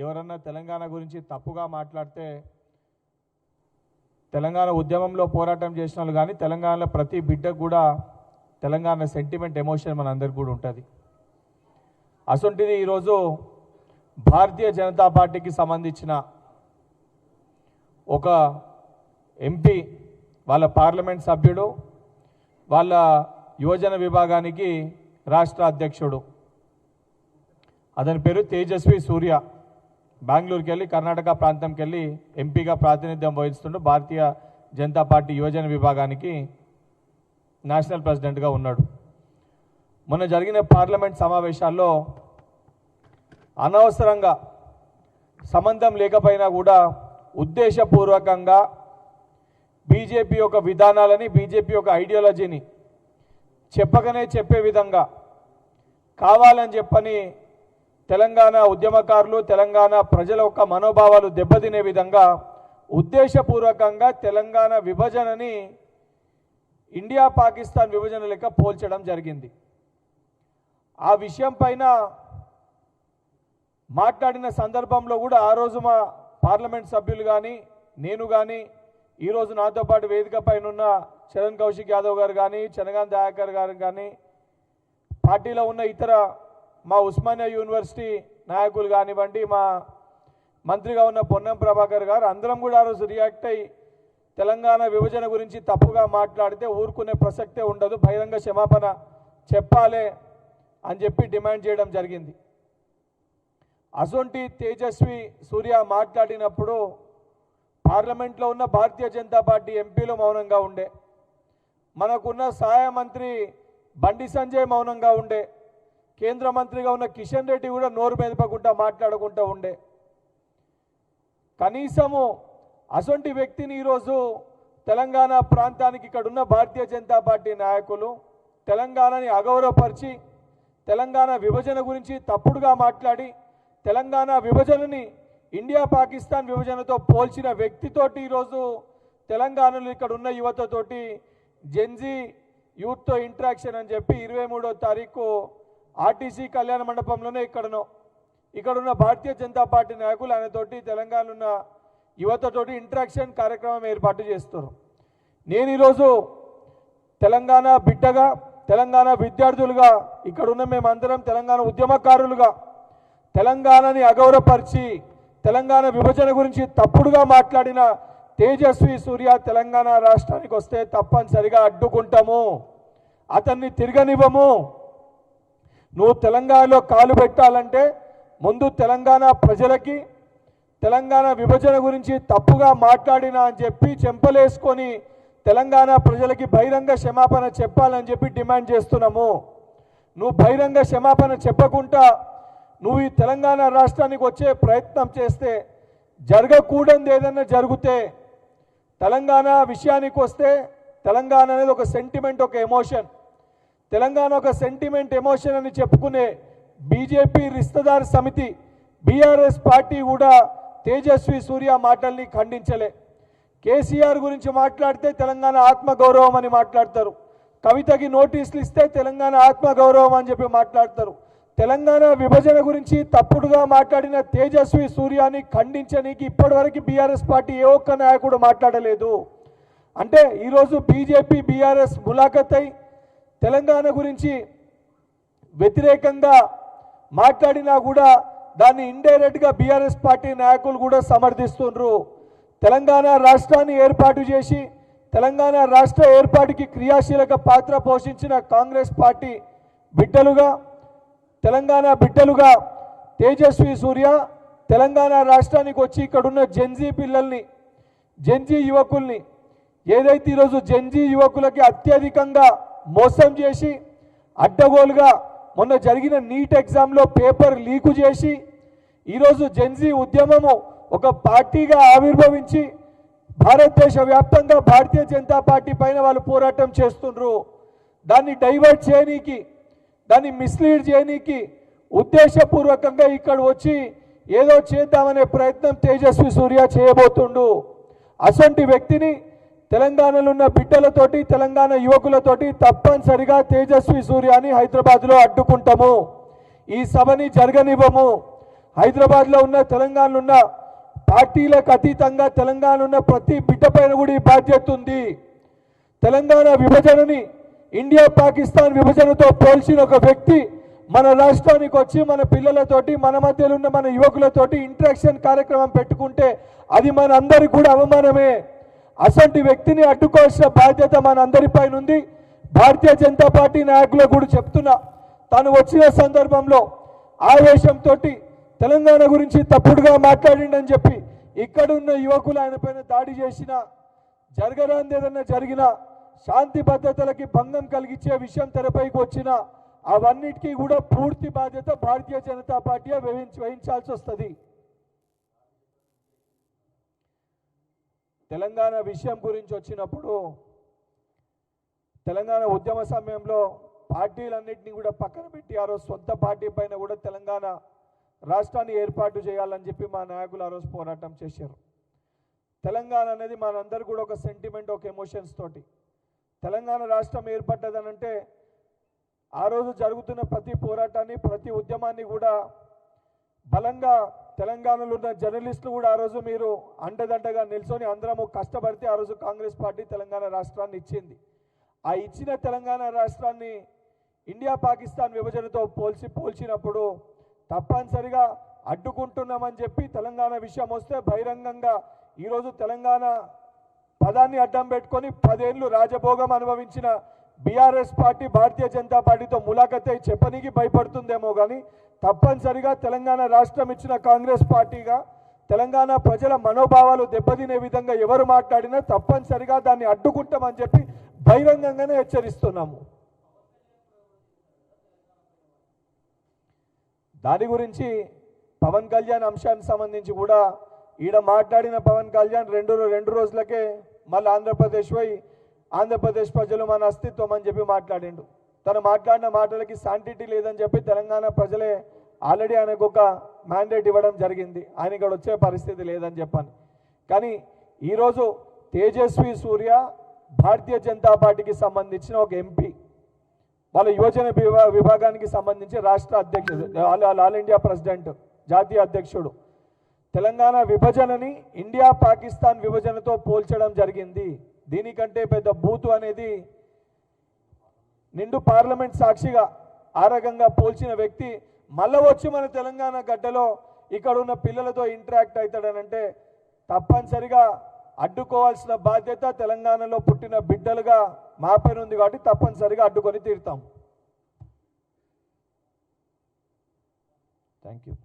ఎవరన్నా తెలంగాణ గురించి తప్పుగా మాట్లాడితే తెలంగాణ ఉద్యమంలో పోరాటం చేసిన వాళ్ళు కానీ తెలంగాణలో ప్రతి బిడ్డకు కూడా తెలంగాణ సెంటిమెంట్ ఎమోషన్ మనందరికీ కూడా ఉంటుంది. అసొంటిది ఈరోజు భారతీయ జనతా పార్టీకి సంబంధించిన ఒక ఎంపీ వాళ్ళ పార్లమెంట్ సభ్యుడు వాళ్ళ యువజన విభాగానికి రాష్ట్ర అధ్యక్షుడు, అతని పేరు తేజస్వి సూర్య. బెంగళూరుకి వెళ్ళి కర్ణాటక ప్రాంతంకి వెళ్ళి ఎంపీగా ప్రాతినిధ్యం వహిస్తుంటూ భారతీయ జనతా పార్టీ యువజన విభాగానికి నేషనల్ ప్రెసిడెంట్గా ఉన్నాడు. మొన్న జరిగిన పార్లమెంట్ సమావేశాల్లో అనవసరంగా సంబంధం లేకపోయినా కూడా ఉద్దేశపూర్వకంగా బీజేపీ యొక్క విధానాలని బీజేపీ యొక్క ఐడియాలజీని చెప్పకనే చెప్పే విధంగా కావాలని చెప్పని తెలంగాణ ఉద్యమకారులు తెలంగాణ ప్రజల యొక్క మనోభావాలు దెబ్బతినే విధంగా ఉద్దేశపూర్వకంగా తెలంగాణ విభజనని ఇండియా పాకిస్తాన్ విభజన లెక్క పోల్చడం జరిగింది. ఆ విషయం పైన మాట్లాడిన సందర్భంలో కూడా ఆ రోజు మా పార్లమెంట్ సభ్యులు కానీ నేను కానీ ఈరోజు నాతో పాటు వేదిక పైన ఉన్న చరణ్ కౌశిక్ యాదవ్ గారు కానీ చనగాన్ దయాకర్ గారు కానీ పార్టీలో ఉన్న ఇతర మా ఉస్మానియా యూనివర్సిటీ నాయకులు కానివ్వండి, మా మంత్రిగా ఉన్న పొన్నం ప్రభాకర్ గారు అందరం కూడా ఆ రోజు రియాక్ట్ అయ్యి తెలంగాణ విభజన గురించి తప్పుగా మాట్లాడితే ఊరుకునే ప్రసక్తే ఉండదు, బహిరంగ క్షమాపణ చెప్పాలి అని చెప్పి డిమాండ్ చేయడం జరిగింది. అసొంటి తేజస్వి సూర్య మాట్లాడినప్పుడు పార్లమెంట్లో ఉన్న భారతీయ జనతా పార్టీ ఎంపీలు మౌనంగా ఉండే, మనకున్న సహాయ మంత్రి బండి సంజయ్ మౌనంగా ఉండే, కేంద్ర మంత్రిగా ఉన్న కిషన్ రెడ్డి కూడా నోరు మెదపకుండా మాట్లాడుకుంటూ ఉండే. కనీసము అసొంటి వ్యక్తిని ఈరోజు తెలంగాణ ప్రాంతానికి ఇక్కడ ఉన్న భారతీయ జనతా పార్టీ నాయకులు తెలంగాణని అగౌరవపరిచి తెలంగాణ విభజన గురించి తప్పుడుగా మాట్లాడి తెలంగాణ విభజనని ఇండియా పాకిస్తాన్ విభజనతో పోల్చిన వ్యక్తితోటి ఈరోజు తెలంగాణలో ఇక్కడ ఉన్న యువతతోటి జెన్జీ యూత్తో ఇంటరాక్షన్ అని చెప్పి 23వ తారీఖు ఆర్టీసీ కళ్యాణ మండపంలోనే ఇక్కడున్న భారతీయ జనతా పార్టీ నాయకులు ఆయనతోటి తెలంగాణ ఉన్న యువతతోటి ఇంటరాక్షన్ కార్యక్రమం ఏర్పాటు చేస్తున్నారు. నేను ఈరోజు తెలంగాణ బిడ్డగా తెలంగాణ విద్యార్థులుగా ఇక్కడున్న మేమందరం తెలంగాణ ఉద్యమకారులుగా తెలంగాణని అగౌరవపరిచి తెలంగాణ విభజన గురించి తప్పుడుగా మాట్లాడిన తేజస్వి సూర్య తెలంగాణ రాష్ట్రానికి వస్తే తప్పనిసరిగా అడ్డుకుంటాము, అతన్ని తిరగనివ్వము. నువ్వు తెలంగాణలో కాలు పెట్టాలంటే ముందు తెలంగాణ ప్రజలకి తెలంగాణ విభజన గురించి తప్పుగా మాట్లాడినా అని చెప్పి చెంపలేసుకొని తెలంగాణ ప్రజలకి బహిరంగ క్షమాపణ చెప్పాలని చెప్పి డిమాండ్ చేస్తున్నాము. నువ్వు బహిరంగ క్షమాపణ చెప్పకుండా నువ్వు ఈ తెలంగాణ రాష్ట్రానికి వచ్చే ప్రయత్నం చేస్తే జరగకూడదు ఏదన్నా జరిగితే తెలంగాణ విషయానికి వస్తే తెలంగాణ అనేది ఒక సెంటిమెంట్, ఒక ఎమోషన్. తెలంగాణ ఒక సెంటిమెంట్ ఎమోషన్ అని చెప్పుకునే బీజేపీ రిస్తదార్ సమితి బీఆర్ఎస్ పార్టీ కూడా తేజస్వి సూర్య మాటల్ని ఖండించలే. కేసీఆర్ గురించి మాట్లాడితే తెలంగాణ ఆత్మగౌరవం అని మాట్లాడతారు, కవితకి నోటీసులు ఇస్తే తెలంగాణ ఆత్మగౌరవం అని చెప్పి మాట్లాడతారు. తెలంగాణ విభజన గురించి తప్పుడుగా మాట్లాడిన తేజస్వి సూర్యాని ఖండించడానికి ఇప్పటివరకు బీఆర్ఎస్ పార్టీ ఏ ఒక్క నాయకుడు మాట్లాడలేదు. అంటే ఈరోజు బీజేపీ బీఆర్ఎస్ ములాఖత్ అయి తెలంగాణ గురించి వ్యతిరేకంగా మాట్లాడినా కూడా దాన్ని ఇండైరెక్ట్గా బీఆర్ఎస్ పార్టీ నాయకులు కూడా సమర్థిస్తున్నారు. తెలంగాణ రాష్ట్రాన్ని ఏర్పాటు చేసి తెలంగాణ రాష్ట్ర ఏర్పాటుకి క్రియాశీలక పాత్ర పోషించిన కాంగ్రెస్ పార్టీ బిడ్డలుగా తెలంగాణ బిడ్డలుగా తేజస్వి సూర్య తెలంగాణ రాష్ట్రానికి వచ్చి ఇక్కడున్న జెన్జీ పిల్లల్ని జెన్జీ యువకుల్ని ఏదైతే ఈరోజు జెన్జీ యువకులకి అత్యధికంగా మోసం చేసి అడ్డగోలుగా మొన్న జరిగిన నీట్ ఎగ్జామ్లో పేపర్ లీకు చేసి ఈరోజు జెన్జీ ఉద్యమము ఒక పార్టీగా ఆవిర్భవించి భారతదేశ వ్యాప్తంగా భారతీయ జనతా పార్టీ పైన వాళ్ళు పోరాటం చేస్తుండ్రు. దాన్ని డైవర్ట్ చేయనీకి దాన్ని మిస్లీడ్ చేయనీకి ఉద్దేశపూర్వకంగా ఇక్కడ వచ్చి ఏదో చేద్దామనే ప్రయత్నం తేజస్వి సూర్య చేయబోతుండు. అసొంటి వ్యక్తిని తెలంగాణలో ఉన్న బిడ్డలతోటి తెలంగాణ యువకులతోటి తప్పనిసరిగా తేజస్వి సూర్యాని హైదరాబాద్లో అడ్డుకుంటాము, ఈ సభని జరగనివ్వము. హైదరాబాద్లో ఉన్న తెలంగాణలో ఉన్న పార్టీలకు అతీతంగా తెలంగాణ ఉన్న ప్రతి బిడ్డ పైన కూడా ఈ బాధ్యత ఉంది. తెలంగాణ విభజనని ఇండియా పాకిస్తాన్ విభజనతో పోల్చిన ఒక వ్యక్తి మన రాష్ట్రానికి వచ్చి మన పిల్లలతోటి మన మధ్యలో ఉన్న మన యువకులతోటి ఇంటరాక్షన్ కార్యక్రమం పెట్టుకుంటే అది మన అందరికి కూడా అవమానమే. అసంటి వ్యక్తిని అడ్డుకోవాల్సిన బాధ్యత మన అందరిపైన ఉంది. భారతీయ జనతా పార్టీ నాయకులకు కూడా చెప్తున్నా, తాను వచ్చిన సందర్భంలో ఆవేశంతో తెలంగాణ గురించి తప్పుడుగా మాట్లాడిండని చెప్పి ఇక్కడున్న యువకులు ఆయన పైన దాడి చేసిన, జరగరాంది ఏదన్నా జరిగిన, శాంతి భద్రతలకి భంగం కలిగించే విషయం తెరపైకి వచ్చిన అవన్నిటికీ కూడా పూర్తి బాధ్యత భారతీయ జనతా పార్టీ వహించాల్సి వస్తుంది. తెలంగాణ విషయం గురించి వచ్చినప్పుడు తెలంగాణ ఉద్యమ సమయంలో పార్టీలన్నింటినీ కూడా పక్కన పెట్టి ఆ రోజు సొంత పార్టీ పైన కూడా తెలంగాణ రాష్ట్రాన్ని ఏర్పాటు చేయాలని చెప్పి మా నాయకులు ఆ రోజు పోరాటం చేశారు. తెలంగాణ అనేది మనందరూ కూడా ఒక సెంటిమెంట్, ఒక ఎమోషన్స్ తోటి తెలంగాణ రాష్ట్రం ఏర్పడ్డదనంటే ఆ రోజు జరుగుతున్న ప్రతి పోరాటాన్ని, ప్రతి ఉద్యమాన్ని కూడా బలంగా తెలంగాణలో ఉన్న జర్నలిస్టులు కూడా ఆ రోజు మీరు అండదండగా నిల్చొని అందరము కష్టపడితే ఆ రోజు కాంగ్రెస్ పార్టీ తెలంగాణ రాష్ట్రాన్ని ఇచ్చింది. ఆ ఇచ్చిన తెలంగాణ రాష్ట్రాన్ని ఇండియా పాకిస్తాన్ విభజనతో పోల్చినప్పుడు తప్పనిసరిగా అడ్డుకుంటున్నామని చెప్పి తెలంగాణ విషయం వస్తే బహిరంగంగా ఈరోజు తెలంగాణ పదాన్ని అడ్డం పెట్టుకొని 10 ఏళ్ళు రాజభోగం అనుభవించిన బీఆర్ఎస్ పార్టీ భారతీయ జనతా పార్టీతో ములాఖత్ అయి చెప్పనీకి భయపడుతుందేమో కానీ తప్పనిసరిగా తెలంగాణ రాష్ట్రం ఇచ్చిన కాంగ్రెస్ పార్టీగా తెలంగాణ ప్రజల మనోభావాలు దెబ్బతినే విధంగా ఎవరు మాట్లాడినా తప్పనిసరిగా దాన్ని అడ్డుకుంటామని చెప్పి బహిరంగంగానే హెచ్చరిస్తున్నాము. దాని గురించి పవన్ కళ్యాణ్ అంశానికి సంబంధించి కూడా ఈడ మాట్లాడిన పవన్ కళ్యాణ్ రెండు రోజులకే మళ్ళీ ఆంధ్రప్రదేశ్ పోయి ఆంధ్రప్రదేశ్ ప్రజలు మన అస్తిత్వం అని చెప్పి మాట్లాడిండు. తను మాట్లాడిన మాటలకి శాంటిటీ లేదని చెప్పి తెలంగాణ ప్రజలే ఆల్రెడీ ఆయనకు ఒక మ్యాండేట్ ఇవ్వడం జరిగింది, ఆయన ఇక్కడ వచ్చే పరిస్థితి లేదని చెప్పాను. కానీ ఈరోజు తేజస్వి సూర్య భారతీయ జనతా పార్టీకి సంబంధించిన ఒక ఎంపీ, వాళ్ళ యువజన విభాగానికి సంబంధించి రాష్ట్ర అధ్యక్షుడు, ఆల్ ఇండియా ప్రెసిడెంట్, జాతీయ అధ్యక్షుడు, తెలంగాణ విభజనని ఇండియా పాకిస్తాన్ విభజనతో పోల్చడం జరిగింది. దీనికంటే పెద్ద బూతు అనేది నిండు పార్లమెంట్ సాక్షిగా ఆ రకంగా పోల్చిన వ్యక్తి మళ్ళీ వచ్చి మన తెలంగాణ గడ్డలో ఇక్కడ ఉన్న పిల్లలతో ఇంటరాక్ట్ అవుతాడనంటే తప్పనిసరిగా అడ్డుకోవాల్సిన బాధ్యత తెలంగాణలో పుట్టిన బిడ్డలుగా మా పైన ఉంది కాబట్టి తప్పనిసరిగా అడ్డుకొని తీరుతాం. Thank you.